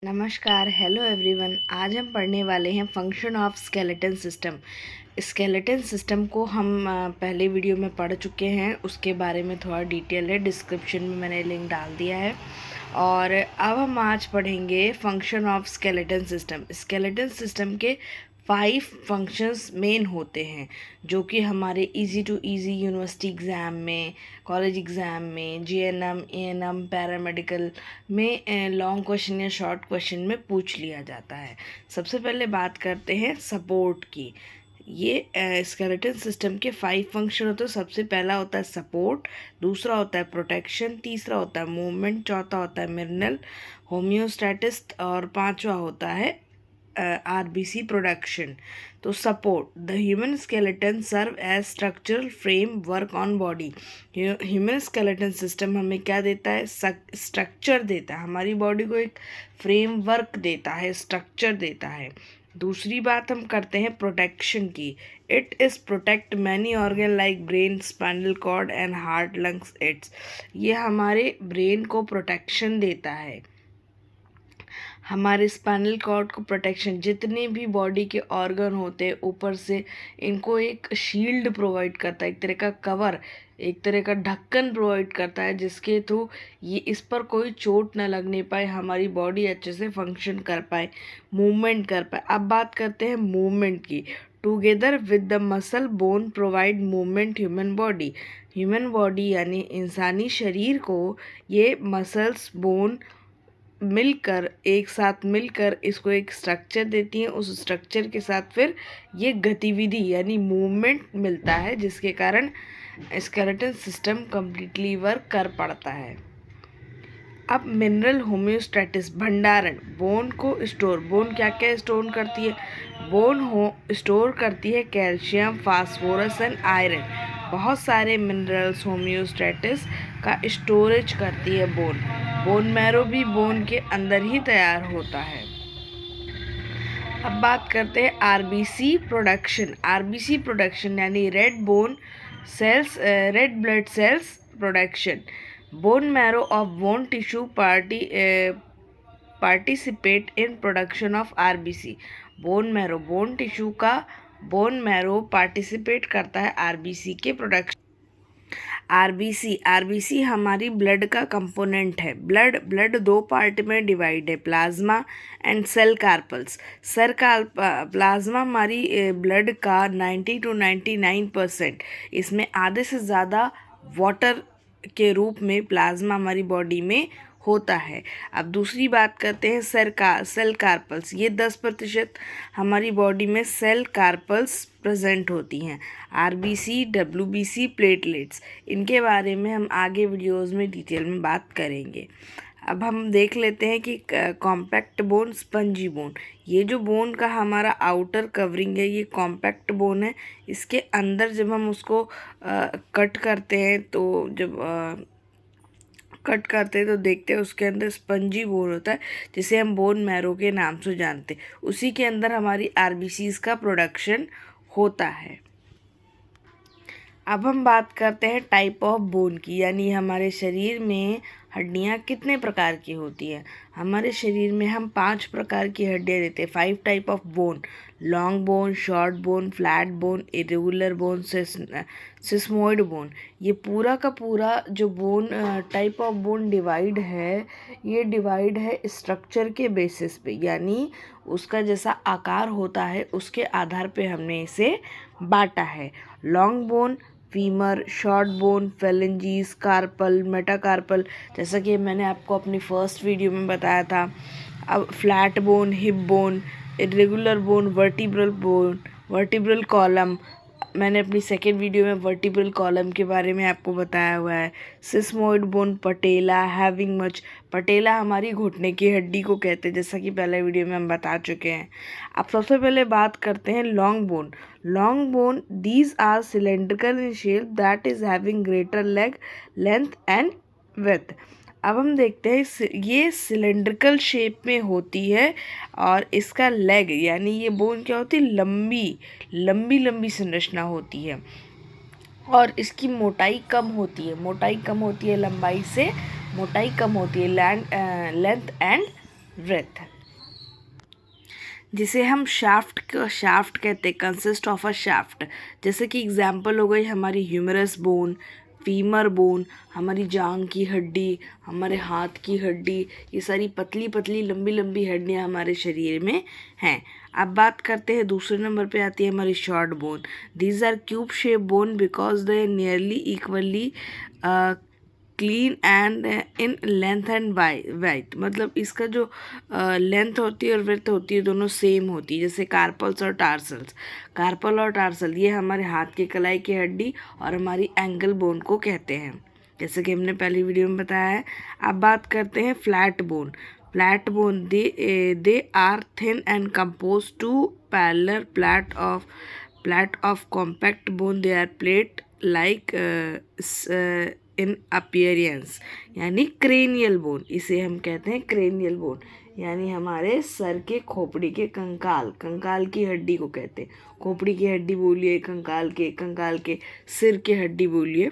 नमस्कार, hello everyone. आज हम पढ़ने वाले हैं function of skeleton system. Skeleton system को हम पहले वीडियो में पढ़ चुके हैं, उसके बारे में थोड़ा डिटेल है, डिस्क्रिप्शन में मैंने लिंक डाल दिया है। और अब हम आज पढ़ेंगे function of skeleton system. Skeleton system के 5 फंक्शंस मेन होते हैं, जो कि हमारे easy to easy university exam में, कॉलेज एग्ज़ाम में, जीएनएम, एएनएम, पैरामेडिकल में लॉन्ग क्वेश्चन या शॉर्ट क्वेश्चन में पूछ लिया जाता है। सबसे पहले बात करते हैं सपोर्ट की। ये स्केलेटन सिस्टम के 5 फंक्शन होते हैं। सबसे पहला होता है सपोर्ट, दूसरा होता है प्रोटेक्शन, तीसरा होता है मूवमेंट, चौथा होता है मिनरल होम्योस्टैटिस और पांचवा होता है आरबीसी प्रोडक्शन। तो support, the human skeleton serve as structural framework on body. Human skeleton system हमें क्या देता है? स्ट्रक्चर देता है, हमारी बॉडी को एक फ्रेम वर्क देता है, स्ट्रक्चर देता है। दूसरी बात हम करते हैं प्रोटेक्शन की। It is protect many organ like brain, spinal cord and heart, lungs. ये हमारे ब्रेन को प्रोटेक्शन देता है, हमारे स्पाइनल कॉर्ड को प्रोटेक्शन। जितने भी बॉडी के ऑर्गन होते हैं ऊपर से इनको एक शील्ड प्रोवाइड करता है, एक तरह का कवर, एक तरह का ढक्कन प्रोवाइड करता है, जिसके थ्रू ये इस पर कोई चोट ना लगने पाए, हमारी बॉडी अच्छे से फंक्शन कर पाए, मूवमेंट कर पाए। अब बात करते हैं मूवमेंट की। Together with the muscle bone provide movement human body. Human body यानी इंसानी शरीर को ये मसल्स, बोन मिलकर, एक साथ मिलकर इसको एक स्ट्रक्चर देती हैं। उस स्ट्रक्चर के साथ फिर ये गतिविधि यानी मूवमेंट मिलता है, जिसके कारण स्केलेटन सिस्टम कम्प्लीटली वर्क कर पड़ता है। अब मिनरल होम्योस्टैटिस, भंडारण। बोन को स्टोर, बोन क्या क्या स्टोर करती है? स्टोर करती है कैल्शियम, फास्फोरस एंड आयरन। बहुत सारे मिनरल्स होम्योस्टैटिस का स्टोरेज करती है बोन। बोन मैरो भी बोन के अंदर ही तैयार होता है। अब बात करते हैं आरबीसी प्रोडक्शन। आरबीसी प्रोडक्शन यानी red bone cells, red blood cells production. Bone marrow of bone tissue participate in production of RBC. Bone marrow, bone tissue का बोन मैरो पार्टिसिपेट करता है आरबीसी के प्रोडक्शन। आरबीसी हमारी blood का component है। Blood 2 part में divide है, plasma and cell carpals. Plasma हमारी ब्लड का 90 to 99%, इसमें आधे से ज़्यादा वाटर के रूप में प्लाज्मा हमारी बॉडी में होता है। अब दूसरी बात करते हैं सेल कार्पल्स। ये 10% हमारी बॉडी में सेल कार्पल्स प्रेजेंट होती हैं। आरबीसी, डब्ल्यूबीसी, प्लेटलेट्स, इनके बारे में हम आगे वीडियोस में डिटेल में बात करेंगे। अब हम देख लेते हैं कि कॉम्पैक्ट बोन, स्पंजी बोन। ये जो बोन का हमारा आउटर कवरिंग है, ये कॉम्पैक्ट बोन है। इसके अंदर जब हम उसको कट करते हैं, तो जब कट करते हैं तो देखते हैं उसके अंदर स्पंजी बोन होता है, जिसे हम बोन मैरो के नाम से जानते हैं। उसी के अंदर हमारी आरबीसीज का प्रोडक्शन होता है। अब हम बात करते हैं टाइप ऑफ बोन की, यानी हमारे शरीर में हड्डियाँ कितने प्रकार की होती हैं। हमारे शरीर में हम 5 प्रकार की हड्डियाँ देते हैं। 5 type of bone: long bone, short bone, flat bone, irregular bone, sesamoid bone. ये पूरा का पूरा जो bone type of bone divide है, ये डिवाइड है स्ट्रक्चर के बेसिस पे, यानी उसका जैसा आकार होता है उसके आधार पे हमने इसे बांटा है। Long bone, femur, short bone, phalanges, carpal, metacarpal, जैसा कि मैंने आपको अपनी फर्स्ट वीडियो में बताया था। अब flat bone, hip bone, irregular bone, vertebral column, मैंने अपनी सेकेंड वीडियो में वर्टिब्रल कॉलम के बारे में आपको बताया हुआ है। सिस्मोइड बोन, पटेला, हैविंग मच। पटेला हमारी घुटने की हड्डी को कहते हैं, जैसा कि पहले वीडियो में हम बता चुके हैं। अब सबसे पहले बात करते हैं long bone. Long bone, these are cylindrical in shape that is having greater leg length and width. अब हम देखते हैं, ये सिलेंड्रिकल शेप में होती है और इसका लेग यानी ये बोन क्या होती है? लंबी लंबी संरचना होती है और इसकी मोटाई कम होती है, लंबाई से मोटाई कम होती है, लेंथ एंड ब्रेथ। जिसे हम शाफ्ट कहते हैं, कंसिस्ट ऑफ अ शाफ्ट। जैसे कि एग्जाम्पल हो गई हमारी ह्यूमरस बोन, फीमर बोन, हमारी जांग की हड्डी, हमारे हाथ की हड्डी, ये सारी पतली पतली लंबी लंबी हड्डियाँ हमारे शरीर में हैं। अब बात करते हैं, दूसरे नंबर पे आती है हमारी short bone. These are cube shape bone because they nearly equally clean and in length and wide. मतलब इसका जो लेंथ होती है और विड्थ होती है दोनों सेम होती है। जैसे कार्पल्स और टार्सल्स, कार्पल और टार्सल ये हमारे हाथ की कलाई की हड्डी और हमारी एंकल बोन को कहते हैं, जैसे कि हमने पहली वीडियो में बताया है। अब बात करते हैं flat bone. Flat bone they are thin and compose two parallel plate of compact bone. They are plate like in appearance, यानी क्रेनियल बोन, इसे हम कहते हैं क्रेनियल बोन, यानी हमारे सर के खोपड़ी के कंकाल की हड्डी को कहते हैं। खोपड़ी की हड्डी बोलिए, कंकाल के सिर की हड्डी बोलिए।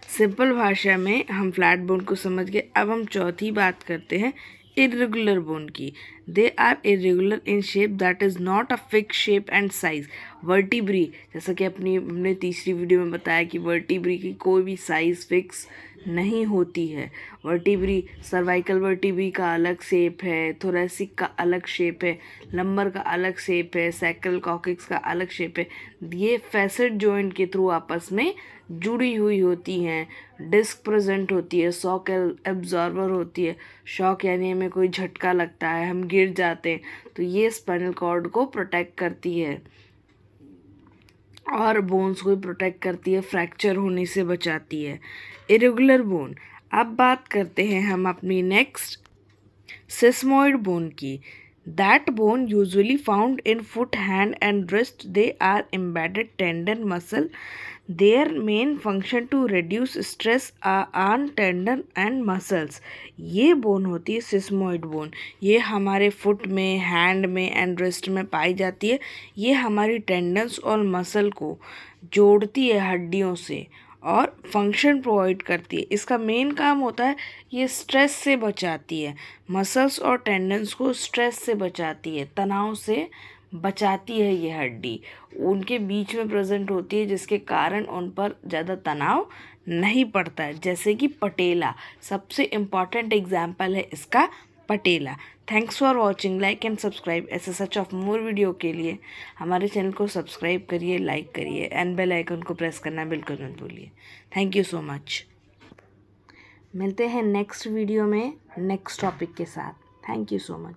सिंपल भाषा में हम फ्लैट बोन को समझ गए। अब हम चौथी बात करते हैं इरेगुलर बोन की। They are irregular in shape that is not a fix shape and size. Vertebrae, जैसा कि हमने तीसरी वीडियो में बताया कि वर्टिब्री की कोई भी साइज़ फिक्स नहीं होती है। वर्टिब्री, सर्वाइकल वर्टिब्री का अलग शेप है, थोरेसिक का अलग शेप है, लंबर का अलग शेप है, सैक्रल कॉक्सिक्स का अलग शेप है। ये फैसेट जॉइंट के थ्रू आपस में जुड़ी हुई होती हैं। डिस्क प्रेजेंट होती है, शॉक एब्जॉर्बर होती है। शॉक यानी हमें कोई झटका लगता है, हम गिर जाते हैं, तो ये स्पाइनल कॉर्ड को प्रोटेक्ट करती है और बोन्स को प्रोटेक्ट करती है, फ्रैक्चर होने से बचाती है। Irregular bone. अब बात करते हैं हम अपनी नेक्स्ट सेस्मोइड बोन की। That bone usually found in foot, hand and wrist. They are embedded tendon muscle. Their main function to reduce stress on tendon and muscles. ये बोन होती है सिस्मोइड बोन। ये हमारे फुट में, hand में and wrist में पाई जाती है। ये हमारी टेंडन्स और मसल को जोड़ती है हड्डियों से और फंक्शन प्रोवाइड करती है। इसका मेन काम होता है ये स्ट्रेस से बचाती है, मसल्स और टेंडन्स को स्ट्रेस से बचाती है, तनाव से बचाती है। ये हड्डी उनके बीच में प्रेजेंट होती है जिसके कारण उन पर ज़्यादा तनाव नहीं पड़ता है। जैसे कि पटेला सबसे इम्पॉर्टेंट एग्जाम्पल है इसका, patella. Thanks for watching, like and subscribe. ऐसे सच ऑफ मोर वीडियो के लिए हमारे चैनल को सब्सक्राइब करिए, लाइक करिए एंड बेल आइकन को प्रेस करना बिल्कुल मत भूलिए। Thank you so much. मिलते हैं नेक्स्ट वीडियो में नेक्स्ट टॉपिक के साथ। Thank you so much.